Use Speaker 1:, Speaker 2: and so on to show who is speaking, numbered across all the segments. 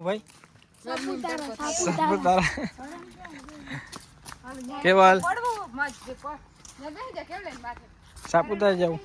Speaker 1: ભાઈ સાપુતારા કેવાલ સાપુતારા જાઉં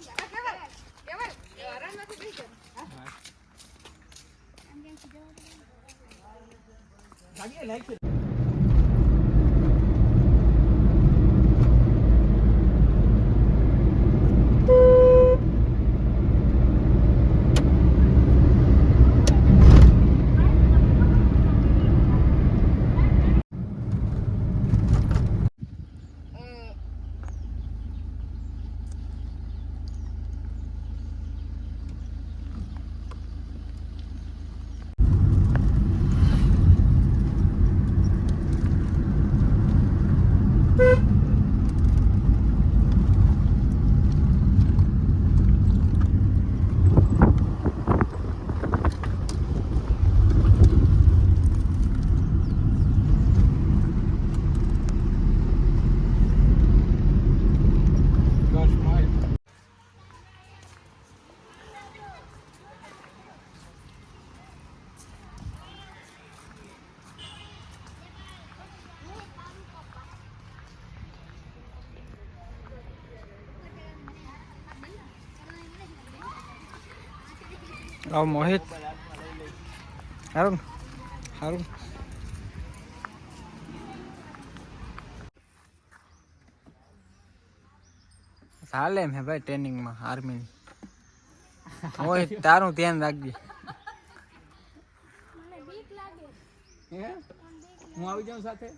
Speaker 1: મોહિત હારું હારું ચાલે એમ હે ભાઈ ટ્રેનિંગમાં આર્મી મોહિત તારું ધ્યાન રાખજે
Speaker 2: હું આવી જાઉં સાથે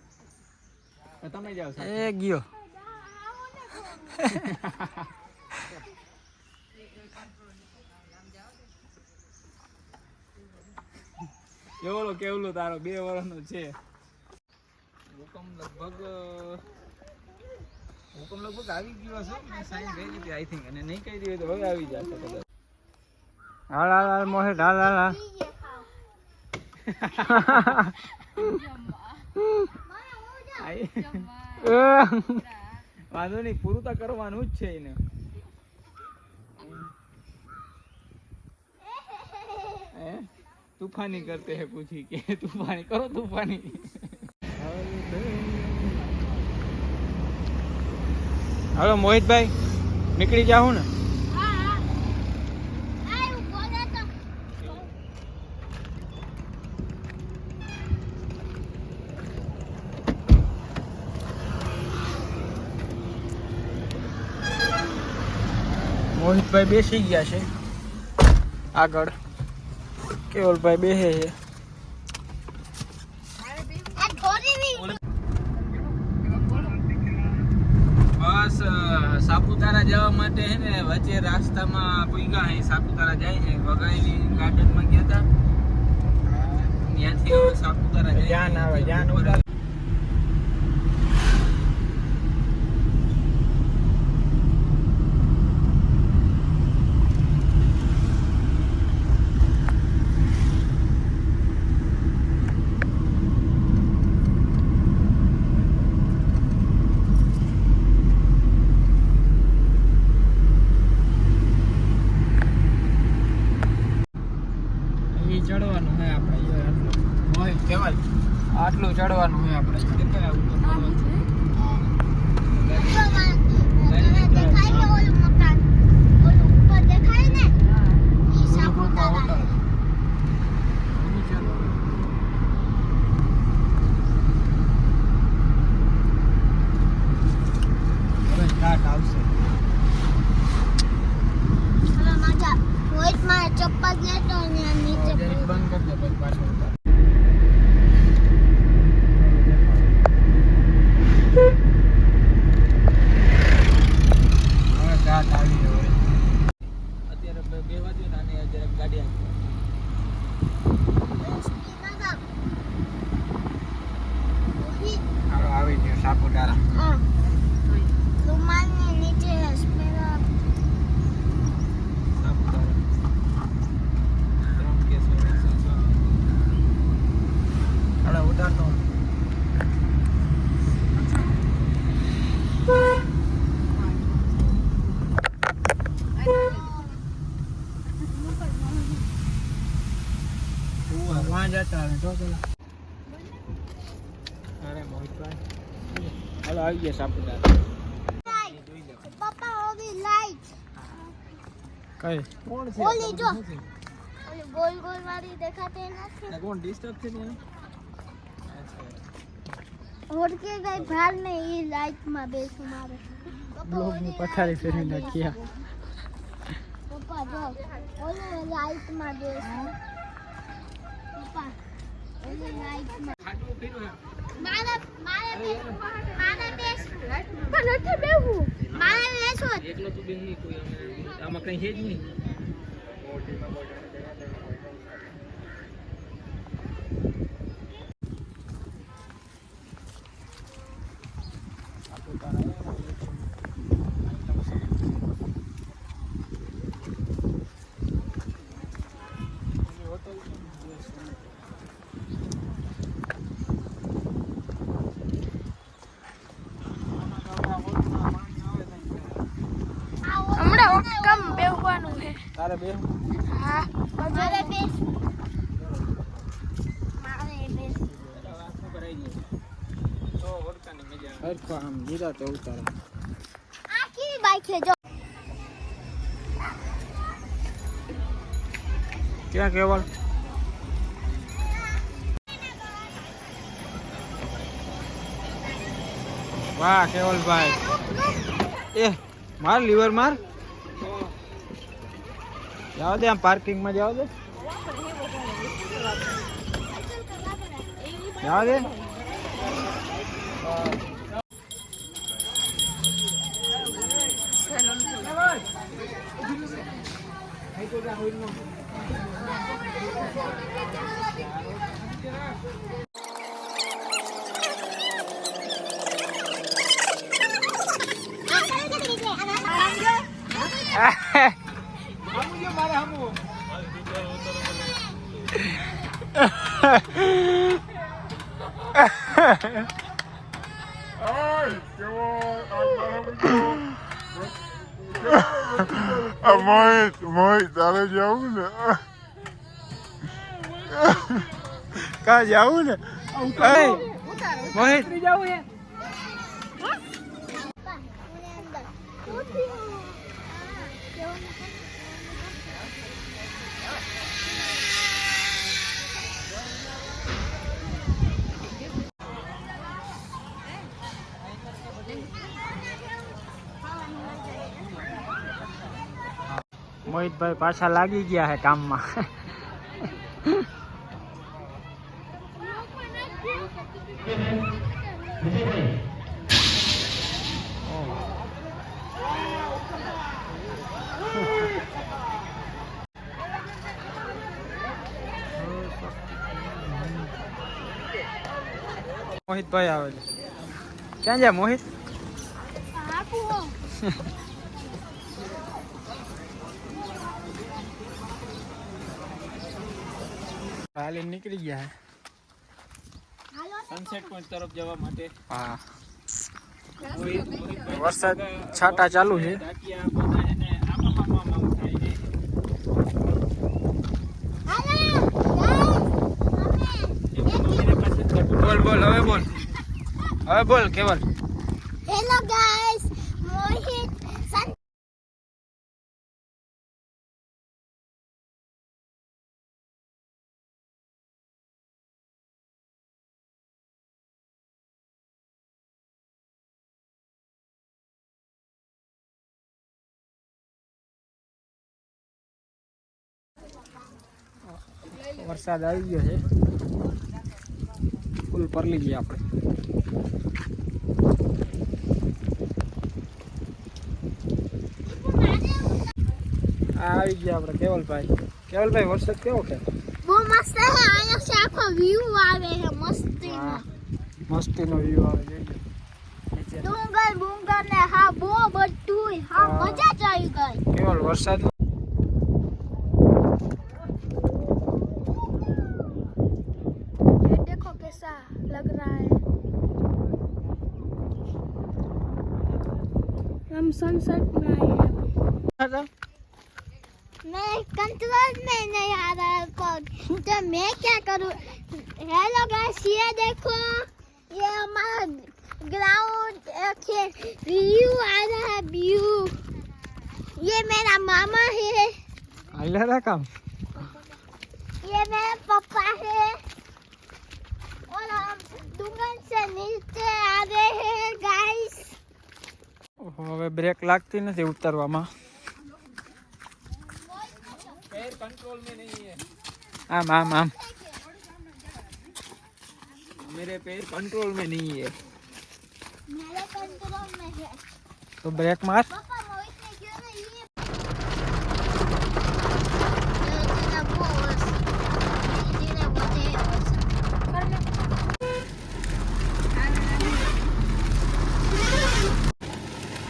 Speaker 2: તમે જાઓ
Speaker 1: એ ગયો
Speaker 2: એવડો કેવલો તારો 2 વર્ષનો છે હુકમ લગભગ આવી ગયો છે સાઈન ગઈ હતી આઈ થિંક અને નહીં કહી દીધી તો હવે આવી જશે કદાચ
Speaker 1: હાલ હાલ હાલ મોહિત હાલ હાલ હાલ
Speaker 2: વાંધો નહીં પૂરું તો કરવાનું જ છે એને तूफानी करते हैं पूछी के तूफानी करो तूफानी
Speaker 1: हेलो मोहित भाई निकली जाऊँ ना मोहित भाई बेसी गया છે આગળ કેવલભાઈ બેહે છે
Speaker 2: બસ સાપુતારા જવા માટે હે ને વચ્ચે રસ્તામાં પૂગ્યા હે સાપુતારા જાય છે વગાઈની ગાર્ડનમાં ગયા હતા ત્યાંથી હવે સાપુતારા જાય
Speaker 1: જાન આવે જાન ઉડા ચડવાનું હે આપણે મોહિત કેવલ આટલું ચડવાનું હે આપણે
Speaker 3: चप्पल लेतो नीचे
Speaker 1: બંધ કરી દે પછી પાછળ वहाँ जाता है तो अरे मोहितભાઈ હાલો આવી ગયા સાપુતારા
Speaker 3: પપ્પા ઓલી લાઈટ
Speaker 1: કઈ કોણ છે
Speaker 3: ઓલી જો ઓલી ગોલ ગોલ વાળી દેખાતી નથી
Speaker 1: કોણ ડિસ્ટર્બ છે ને
Speaker 3: ઓર કે ગઈ ભાર ને ઈ લાઈટ માં બેસું મારે
Speaker 1: બ્લોગ ની પથારી ફેરવી નાખ્યા
Speaker 3: પપ્પા જો ઓલી લાઈટ માં બેસું પપ્પા ઓલી લાઈટ માં મારે બેસવું પણ નથી બેહવું મારે બેસવું
Speaker 2: એકલો તું બેહી કોઈ આમાં કઈ છે જ નહીં
Speaker 3: હમણાં કમ બેહવાનું છે
Speaker 1: તારે બે
Speaker 3: હા મારે બેસવું મારે બેસવું
Speaker 2: તો ઓળખાની મજા
Speaker 1: હરખો આમ જીરા તો ઉતારા
Speaker 3: આ કેવી બાઈક છે જો
Speaker 1: ક્યાં કેવળ વાહ કેવલભાઈ એ માર લીવર માર જાવ દે આમ પાર્કિંગ માં જાવ દે જાવ દે
Speaker 4: મોહિત તારે જવું ને
Speaker 1: કા જાવું ને મોહિત મોહિતભાઈ પાછા લાગી ગયા હે કામમાં મોહિતભાઈ આવે છે ક્યાં જાય મોહિત હાલી નીકળી ગયા
Speaker 2: સનસેટ પોઈન્ટ તરફ જવા માટે
Speaker 1: હા વરસાદ છાંટા ચાલુ છે
Speaker 2: ટાંકિયા બધા એને આમ થાય છે
Speaker 1: બોલ બોલ હવે બોલ હવે બોલ કેવલ
Speaker 3: હેલો ગાઈસ મોહિત
Speaker 1: વરસાદ આવી ગયો છે ફૂલ પરલી ગયા આપણે આવી ગયા આપણે કેવલભાઈ વરસાદ કેવો છે
Speaker 3: બહુ મસ્ત છે અહીંયા સે આખો વ્યૂ આવે છે મસ્તીનો
Speaker 1: મસ્તીનો વ્યૂ આવે છે
Speaker 3: ડુંગર ને હા બહુ બધું હા મજા જ આવી ગઈ
Speaker 1: કેવલ વરસાદ
Speaker 3: देखो कैसा लग रहा है हम सनसेट में आए हैं मैं कंट्रोल में नहीं आ रहा है पग, तो मैं क्या करूँ? हेलो गाइस, ये देखो, ये हमारा ग्राउंड व्यू आ रहा है, व्यू। ये मेरा मामा है,
Speaker 1: હાલ્યા રા કામ
Speaker 3: ये मेरे पापा है, और हम डूंगर से नीचे आ रहे हैं गाइस।
Speaker 1: ઓહો, હવે બ્રેક લાગતી નથી ઉતરવામાં
Speaker 2: पैर कंट्रोल में नहीं है,
Speaker 1: આમ આમ આમ
Speaker 2: मेरे पैर कंट्रोल में नहीं है।
Speaker 3: मेरे कंट्रोल में है।
Speaker 1: તો બ્રેક માર
Speaker 3: पापा मोहित ने क्यों नहीं ये तेरा बॉस तेरा बोले करने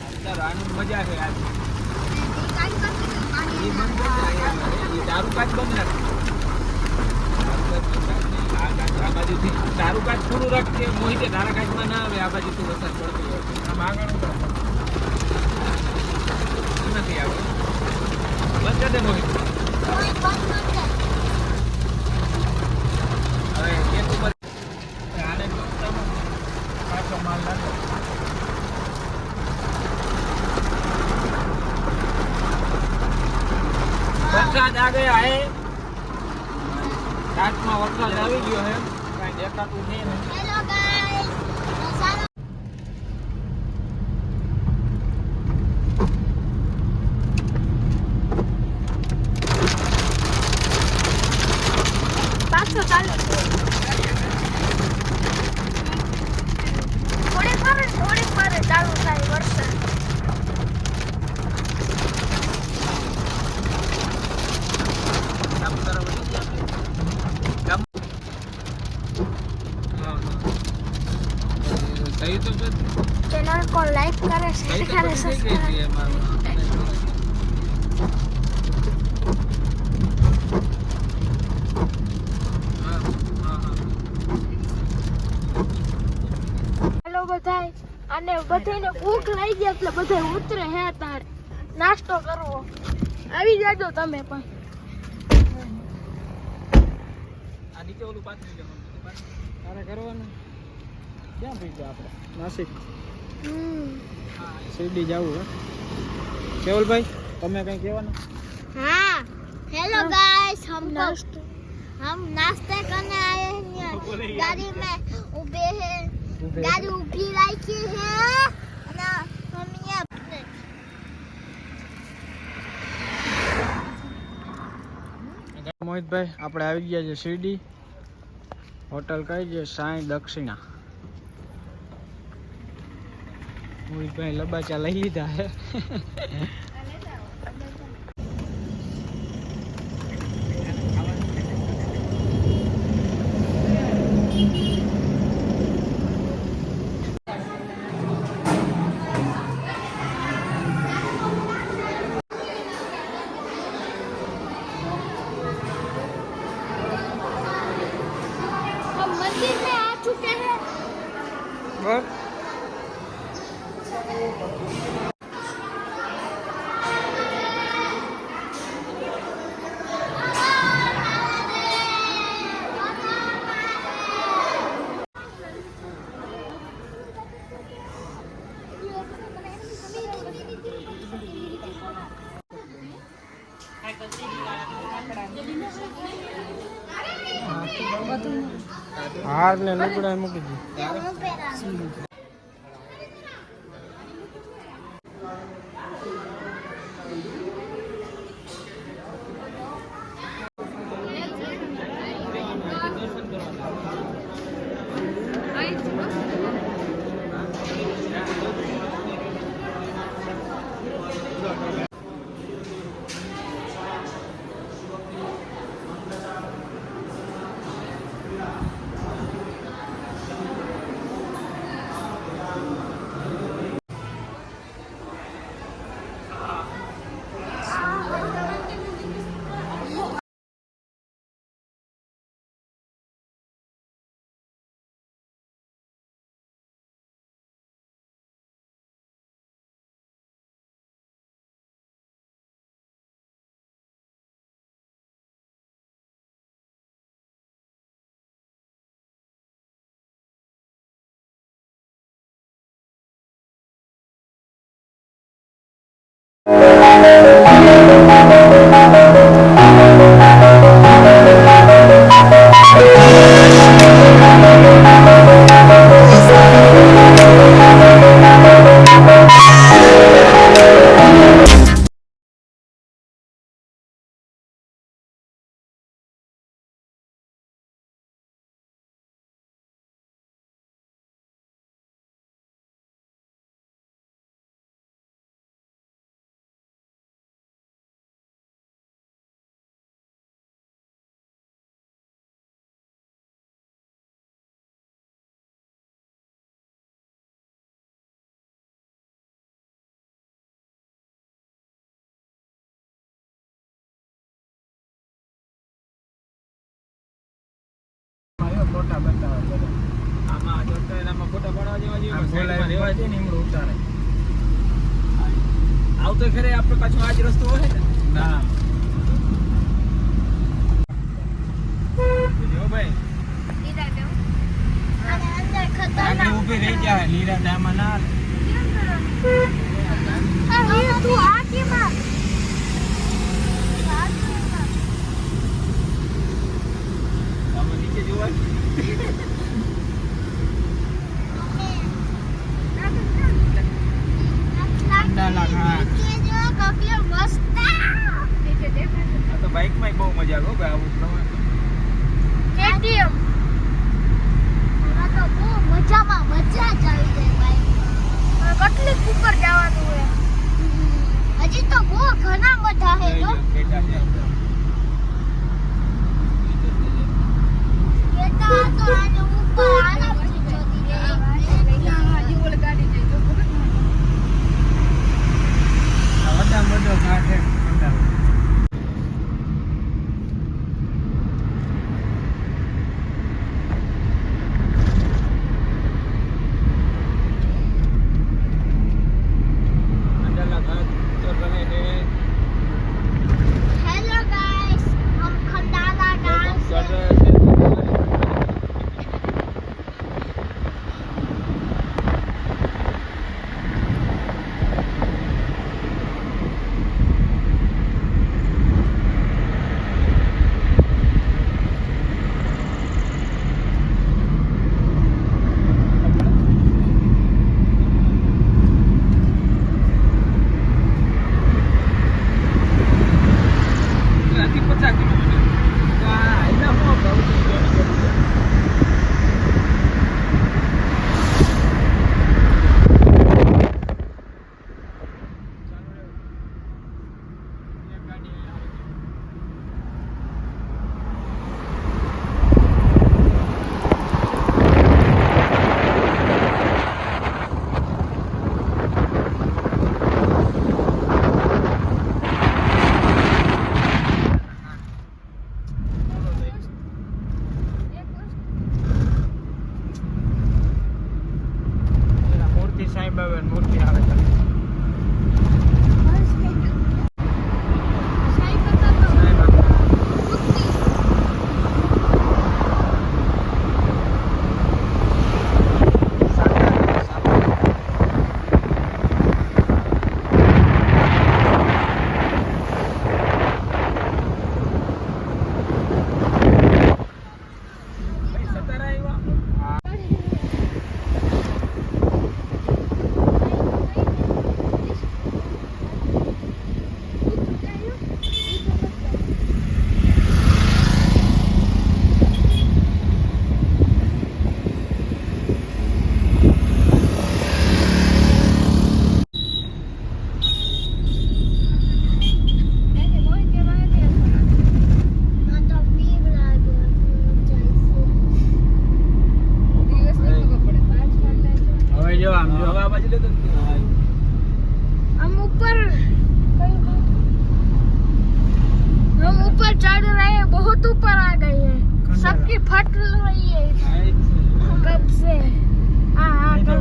Speaker 2: अंदर आने में मजा है आज।
Speaker 3: काट काट के पानी
Speaker 2: ये बंद कर दिया है, ये दारू काच बंद रख। આ બાજુથી દારૂ કાચ પૂરું રાખ કે મોહિતે ધારા કાચમાં ના આવે, આ બાજુથી વરસાદ પડતો હોય આમ આગળ નથી આવે, બંધ કરી દે મોહિત।
Speaker 3: कोई बंद मत कर।
Speaker 2: હવે એક ઉપર આને પાછો માલ નાખો। વરસાદ આ ગયા હે, કાચમાં વરસાદ આવી ગયો હે, કાંઈ દેખાતું છે નહીં।
Speaker 3: हेलो गाइस, सारा पाछो चालू थोड़ी पर चालू થાય વરસાદ।
Speaker 2: સાપુતારા વળી ગયા આપણે? ગામ? હા, હા। સહી તો છે,
Speaker 3: ચેનલ को लाइक करे
Speaker 2: સહી
Speaker 3: शेयर
Speaker 2: તો
Speaker 3: करे
Speaker 2: બધી થઈ ગઈ
Speaker 3: सब्सक्राइब
Speaker 2: હતી એમાં। હા, હા, હા।
Speaker 3: હેલો બધાય, અને બધાને ભૂખ લાગી ગઈ એટલે બધા ઉતરે હે તાર નાસ્તો કરવો આવી જાજો તમે પણ।
Speaker 2: આ નીચે ઓલું પાથરી દેવાનું, નીચે પાથરી।
Speaker 1: તારે કરવાનું ક્યાં પહોંચ્યા આપણે નાસિક
Speaker 2: હા,
Speaker 1: શિરડી જવું હે કેવલભાઈ તમે કંઈ કહેવાનું
Speaker 3: हाँ हेलो गाइस, हम नाश्ते करने आए हैं, गाड़ी में उबे हैं, गाड़ी उभी रखी है ना, हम ये
Speaker 1: મોહિતભાઈ આપણે આવી ગયા છે શિરડી, હોટલ કઈ છે સાંઈ દક્ષિણા। મોહિતભાઈ લબાચા લઈ લીધા હે
Speaker 3: हम मंदिर में आ चुके हैं।
Speaker 1: બસ હાર ને લુગડા મૂકી દીધું ફોટા બતાવે બધા.
Speaker 2: આમાં જોતા એનામાં ફોટા પાડવા જેવા
Speaker 1: આ
Speaker 2: જેવા સાઈડમાં
Speaker 1: બોલાય
Speaker 2: રહેવા
Speaker 1: છે ને એમનું ઉતારે.
Speaker 2: આવતો ખરે આપણે પાછો આ જ રસ્તો હોય ને
Speaker 1: ના
Speaker 2: જો ભાઈ
Speaker 3: અને અંદર
Speaker 1: આગળ
Speaker 3: ખતરનાક
Speaker 1: ઊભી રહી જાય લીરા ડામાં ના હાલે.
Speaker 3: તું આ કેમાં
Speaker 2: આમાં નીચે જોવાય
Speaker 1: ડાલા હા.
Speaker 2: આ તો બાઇકમાં બહુ મજા આવે હો ભાઈ આવું પ્રમાણે
Speaker 3: મજામાં મજા જ આવી જાય ભાઈ કેટલીક ઉપર જવાનું હોય હજી તો બહુ ઘણા બધા હે જો
Speaker 2: બેટા છે
Speaker 3: બેટા તો આને ઉપર આરામથી ચોટી જાય
Speaker 1: આ વડા મોટો ઘાટ છે ઠંડા.
Speaker 2: अंडरला घर चल रहे हैं
Speaker 3: हेलो गाइस हम खंडाला डांस
Speaker 2: कर रहे थे Nanti pecah gimana? Nah, ini mau baru
Speaker 1: મૂર્તિ સાંઈ બાબાની મૂર્તિ આવે છે.
Speaker 3: સાઈ પતા તો
Speaker 1: સાંઈ બાબા.
Speaker 2: સતારા આવ્યા
Speaker 1: હવે જો આમ જો
Speaker 2: હવે આ બાજુ લેતો
Speaker 3: हम ऊपर चढ़ रहे हैं बहुत ऊपर आ गए हैं सबकी फट रही है कब से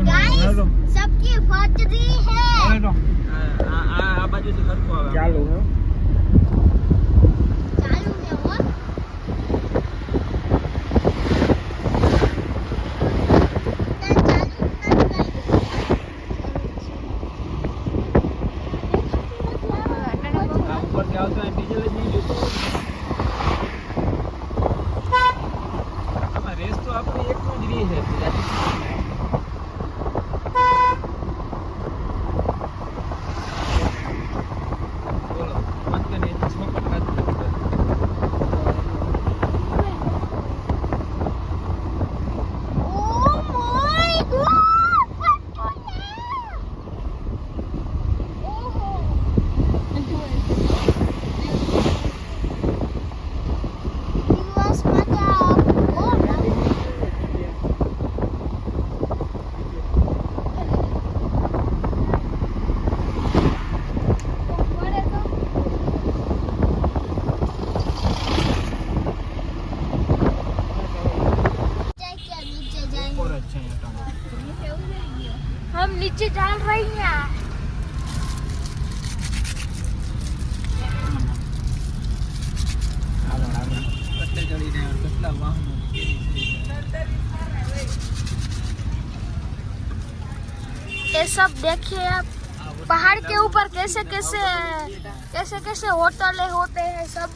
Speaker 3: गाइस सबकी फट रही है
Speaker 1: ચાલો.
Speaker 2: આ બાજુથી ખર્ચો આવે
Speaker 1: ચાલુ હો.
Speaker 3: चालू है वो नीचे डाल रही हैं।
Speaker 2: કટ્ટે ચડીને કેટલા વાહનો
Speaker 3: ये सब देखिए आप, पहाड़ के ऊपर कैसे कैसे होटलें होते हैं सब।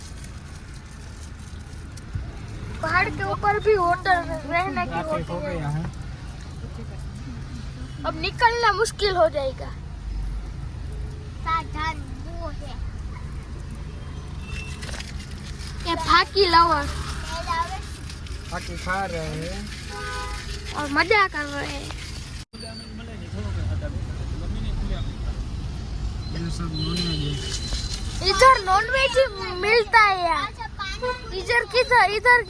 Speaker 3: पहाड़ के ऊपर भी होटल रहने की होती है। अब निकलना मुश्किल हो जाएगा। सावधान वो है ये फाकी लवर
Speaker 1: बाकी खा रहे हैं
Speaker 3: और मजा कर रहे हैं।
Speaker 1: ये सब नॉनवेज है।
Speaker 3: इधर नॉनवेज मिलता है यार। इधर किधर